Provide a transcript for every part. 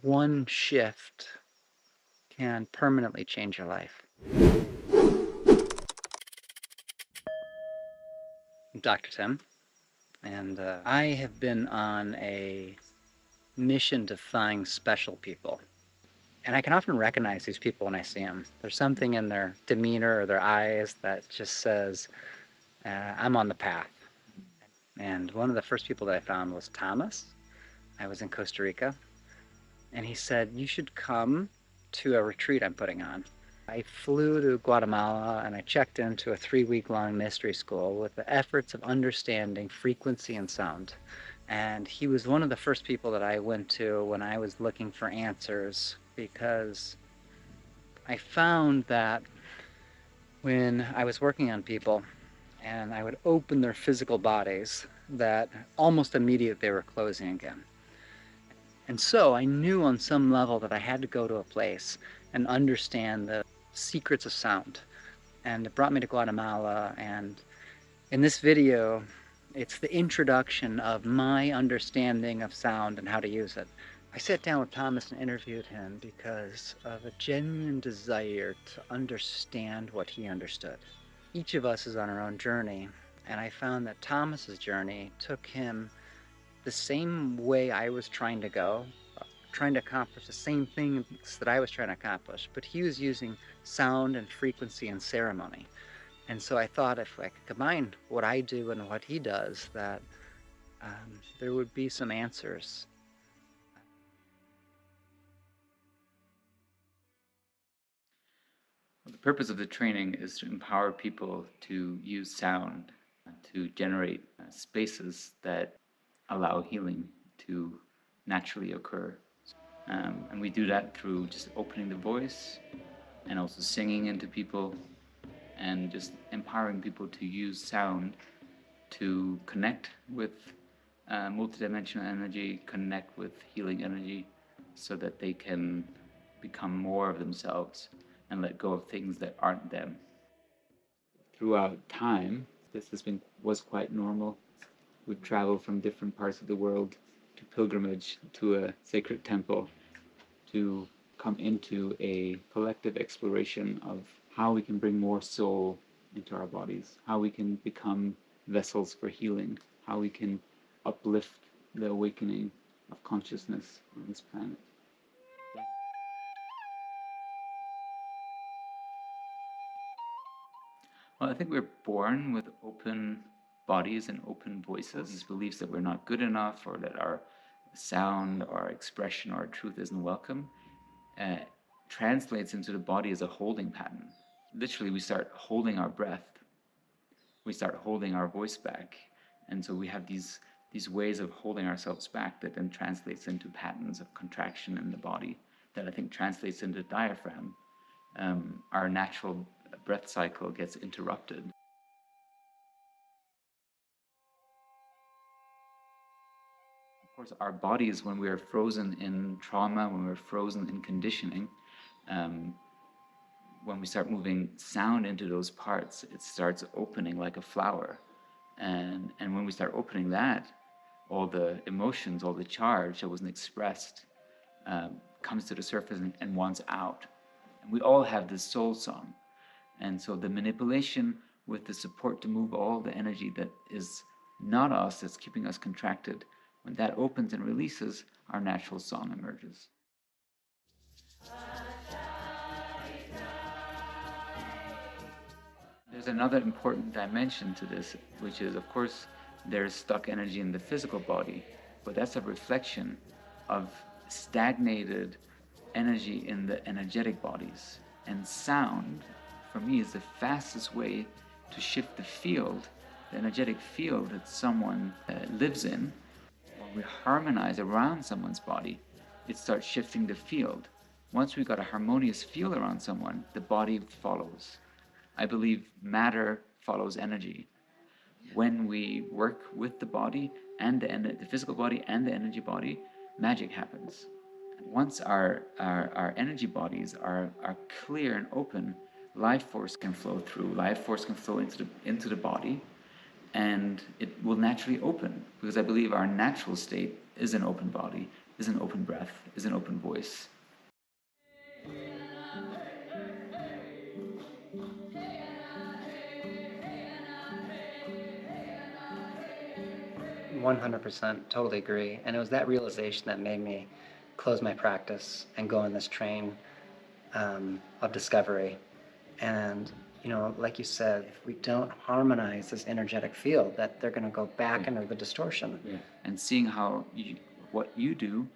one shift can permanently change your life. I'm Dr. Tim, and I have been on a mission to find special people. And I can often recognize these people when I see them. There's something in their demeanor or their eyes that just says, I'm on the path. And one of the first people that I found was Thomas. I was in Costa Rica, and he said, you should come to a retreat I'm putting on. I flew to Guatemala and I checked into a 3-week-long mystery school with the efforts of understanding frequency and sound. And he was one of the first people that I went to when I was looking for answers, because I found that when I was working on people and I would open their physical bodies, that almost immediately they were closing again. And so I knew on some level that I had to go to a place and understand the secrets of sound. And it brought me to Guatemala, and in this video, it's the introduction of my understanding of sound and how to use it. I sat down with Thomas and interviewed him because of a genuine desire to understand what he understood. Each of us is on our own journey, and I found that Thomas's journey took him the same way I was trying to go, trying to accomplish the same things that I was trying to accomplish, but he was using sound and frequency and ceremony. And so I thought if I could combine what I do and what he does, that there would be some answers. The purpose of the training is to empower people to use sound to generate spaces that allow healing to naturally occur. And we do that through just opening the voice and also singing into people and just empowering people to use sound to connect with multidimensional energy, connect with healing energy, so that they can become more of themselves and let go of things that aren't them. Throughout time, this was quite normal. We'd travel from different parts of the world to pilgrimage to a sacred temple to come into a collective exploration of how we can bring more soul into our bodies, how we can become vessels for healing, how we can uplift the awakening of consciousness on this planet. Well, I think we're born with open bodies and open voices. These beliefs that we're not good enough, or that our sound, our expression, our truth isn't welcome, translates into the body as a holding pattern. Literally, we start holding our breath. We start holding our voice back. And so we have these ways of holding ourselves back that then translates into patterns of contraction in the body that I think translates into the diaphragm. Our natural breath cycle gets interrupted. Of course, our bodies, when we are frozen in trauma, when we're frozen in conditioning, when we start moving sound into those parts, it starts opening like a flower. And when we start opening that, all the emotions, all the charge that wasn't expressed comes to the surface and wants out. And we all have this soul song. And so the manipulation with the support to move all the energy that is not us, that's keeping us contracted, when that opens and releases, our natural song emerges. There's another important dimension to this, which is, of course, there's stuck energy in the physical body, but that's a reflection of stagnated energy in the energetic bodies. And sound, for me, is the fastest way to shift the field, the energetic field that someone lives in. When we harmonize around someone's body, it starts shifting the field. Once we've got a harmonious field around someone, the body follows. I believe matter follows energy. When we work with the body and the physical body and the energy body, magic happens. Once our energy bodies are clear and open, life force can flow through. Life force can flow into the body, and it will naturally open, because I believe our natural state is an open body. is an open breath, is an open voice. 100% totally agree. And it was that realization that made me close my practice and go on this train of discovery. And, you know, like you said, if we don't harmonize this energetic field, that they're going to go back into the distortion. Yeah. And seeing how what you do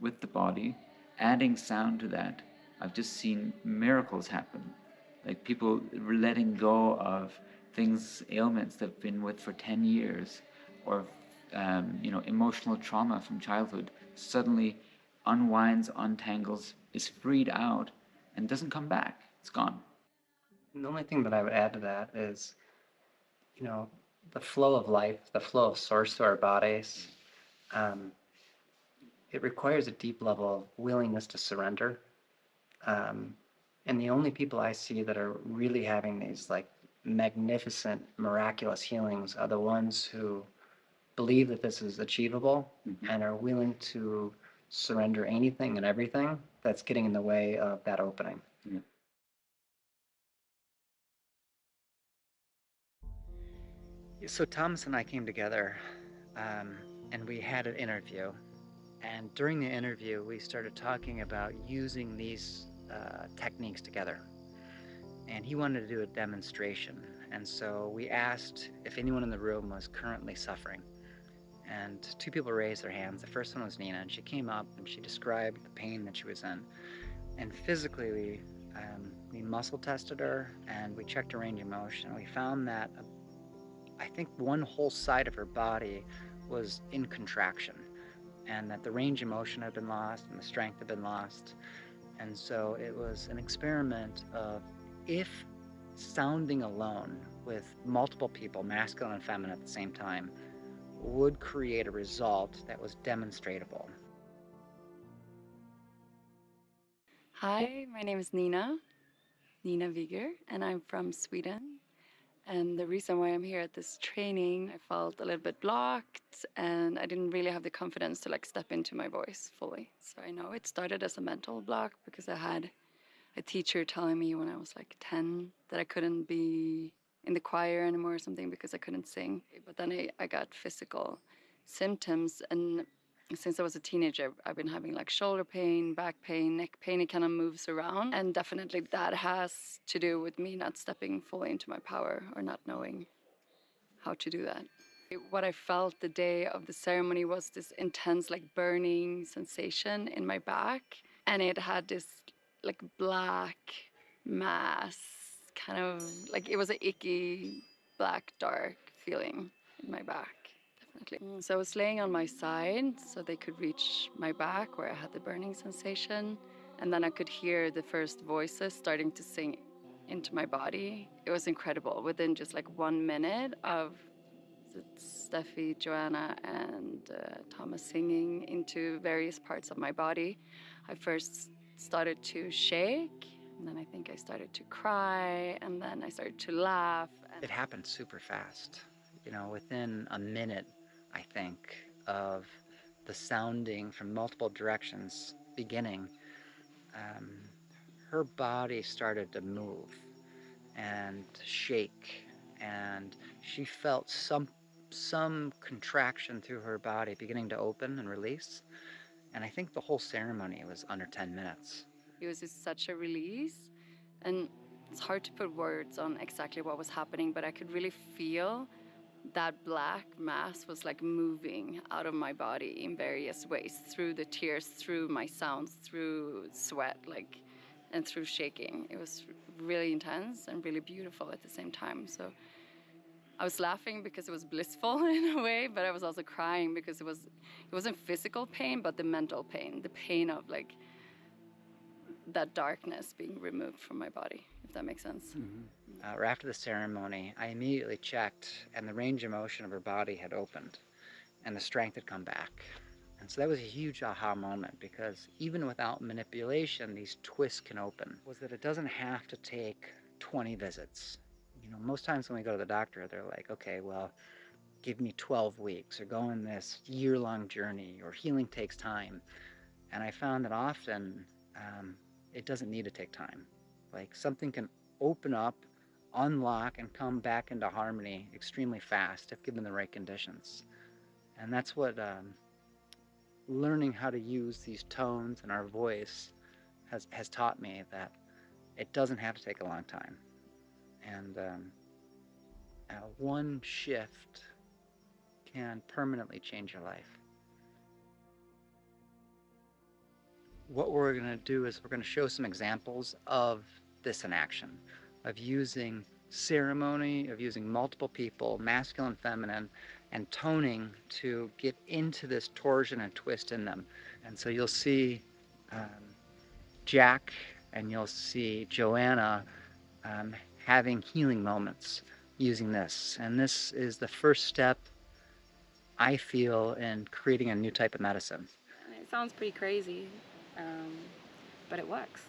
with the body, adding sound to that, I've just seen miracles happen. Like people letting go of things, ailments they've been with for 10 years, or emotional trauma from childhood suddenly unwinds, untangles, is freed out, and doesn't come back. It's gone. And the only thing that I would add to that is, you know, the flow of life, the flow of source to our bodies, um, it requires a deep level of willingness to surrender. Um, and the only people I see that are really having these like magnificent, miraculous healings are the ones who believe that this is achievable and are willing to surrender anything and everything that's getting in the way of that opening. Yeah. So Thomas and I came together and we had an interview. And during the interview, we started talking about using these techniques together. And he wanted to do a demonstration. And so we asked if anyone in the room was currently suffering. And two people raised their hands. The first one was Nina, and she came up and she described the pain that she was in. And physically, we muscle tested her and we checked her range of motion. We found that I think one whole side of her body was in contraction, and that the range of motion had been lost and the strength had been lost. And so it was an experiment of if sounding alone with multiple people, masculine and feminine at the same time, would create a result that was demonstratable. Hi, my name is Nina Viger, and I'm from Sweden. And the reason why I'm here at this training, I felt a little bit blocked and I didn't really have the confidence to like step into my voice fully. So I know it started as a mental block because I had a teacher telling me when I was like 10 that I couldn't be in the choir anymore or something because I couldn't sing. But then I got physical symptoms, and since I was a teenager, I've been having like shoulder pain, back pain, neck pain. It kind of moves around. And definitely that has to do with me not stepping fully into my power or not knowing how to do that. What I felt the day of the ceremony was this intense, like burning sensation in my back. And it had this like black mass, kind of like it was an icky, black, dark feeling in my back. Definitely. So I was laying on my side so they could reach my back where I had the burning sensation. And then I could hear the first voices starting to sing into my body. It was incredible. Within just like 1 minute of Steffi, Joanna, and Thomas singing into various parts of my body, I first started to shake. And then I think I started to cry. And then I started to laugh. It happened super fast. You know, within a minute, I think, of the sounding from multiple directions beginning, her body started to move and shake, and she felt some contraction through her body beginning to open and release. And I think the whole ceremony was under 10 minutes. It was just such a release, and it's hard to put words on exactly what was happening, but I could really feel that black mass was like moving out of my body in various ways, through the tears, through my sounds, through sweat, like, and through shaking. It was really intense and really beautiful at the same time. So I was laughing because it was blissful in a way, but I was also crying because it wasn't physical pain, but the mental pain, the pain of like that darkness being removed from my body, if that makes sense. After the ceremony, I immediately checked, and the range of motion of her body had opened, and the strength had come back. And so that was a huge aha moment, because even without manipulation, these twists can open. Was that it doesn't have to take 20 visits. You know, most times when we go to the doctor, they're like, okay, well, give me 12 weeks or go on this year-long journey, or healing takes time. And I found that often it doesn't need to take time. Like something can open up, unlock, and come back into harmony extremely fast if given the right conditions. And that's what learning how to use these tones and our voice has taught me, that it doesn't have to take a long time. And one shift can permanently change your life. What we're going to do is we're going to show some examples of this in action, of using ceremony, of using multiple people, masculine, feminine, and toning to get into this torsion and twist in them. And so you'll see Jack and you'll see Joanna having healing moments using this. And this is the first step, I feel, in creating a new type of medicine. It sounds pretty crazy, but it works.